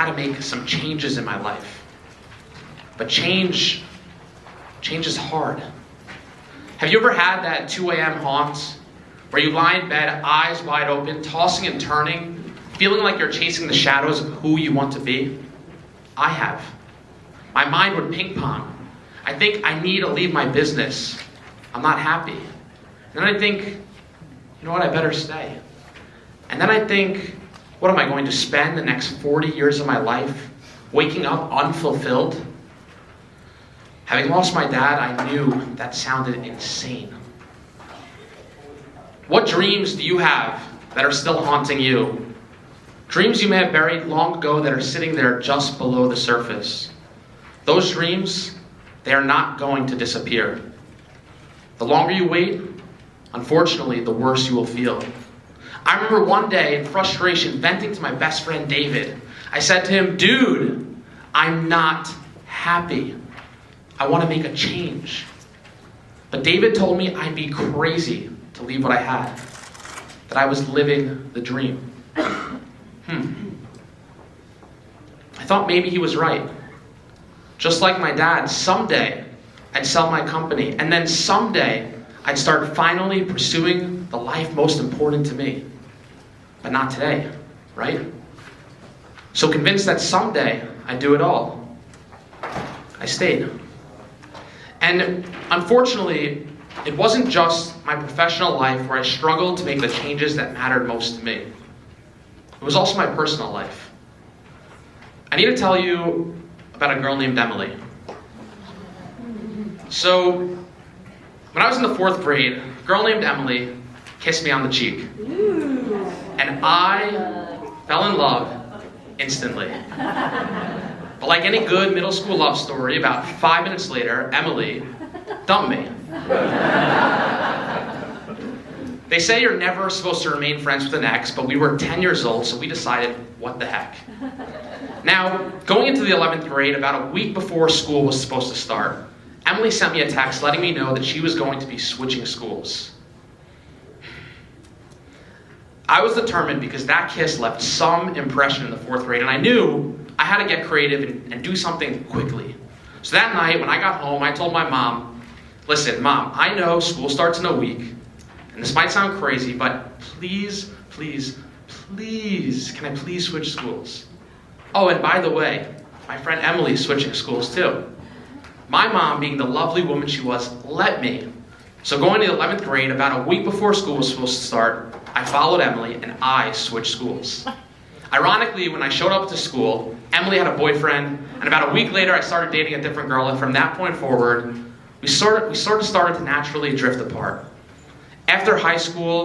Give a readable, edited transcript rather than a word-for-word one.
had to make some changes in my life. But change is hard. Have you ever had that 2 a.m. haunt where you lie in bed, eyes wide open, tossing and turning, feeling like you're chasing the shadows of who you want to be? I have. My mind would ping pong. I think I need to leave my business. I'm not happy. And then I think, you know what, I better stay. And then I think, what am I going to spend the next 40 years of my life waking up unfulfilled? Having lost my dad, I knew that sounded insane. What dreams do you have that are still haunting you? Dreams you may have buried long ago that are sitting there just below the surface. Those dreams, they are not going to disappear. The longer you wait, unfortunately, the worse you will feel. I remember one day in frustration venting to my best friend David. I said to him, "Dude, I'm not happy. I want to make a change." But David told me I'd be crazy to leave what I had, that I was living the dream. I thought maybe he was right. Just like my dad, someday I'd sell my company, and then someday I'd start finally pursuing the life most important to me. But not today, right? So convinced that someday I'd do it all, I stayed. And unfortunately, it wasn't just my professional life where I struggled to make the changes that mattered most to me. It was also my personal life. I need to tell you about a girl named Emily. So, when I was in the 4th grade, a girl named Emily kissed me on the cheek. And I fell in love instantly. But like any good middle school love story, about 5 minutes later, Emily dumped me. They say you're never supposed to remain friends with an ex, but we were 10 years old, so we decided, what the heck. Now, going into the 11th grade, about a week before school was supposed to start, Emily sent me a text letting me know that she was going to be switching schools. I was determined because that kiss left some impression in the 4th grade, and I knew I had to get creative and do something quickly. So that night, when I got home, I told my mom, "Listen, Mom, I know school starts in a week, and this might sound crazy, but please, please, please, can I please switch schools? Oh, and by the way, my friend Emily is switching schools too." My mom, being the lovely woman she was, let me. So going to the 11th grade, about a week before school was supposed to start, I followed Emily and I switched schools. Ironically, when I showed up to school, Emily had a boyfriend, and about a week later I started dating a different girl, and from that point forward, we sort of started to naturally drift apart. After high school,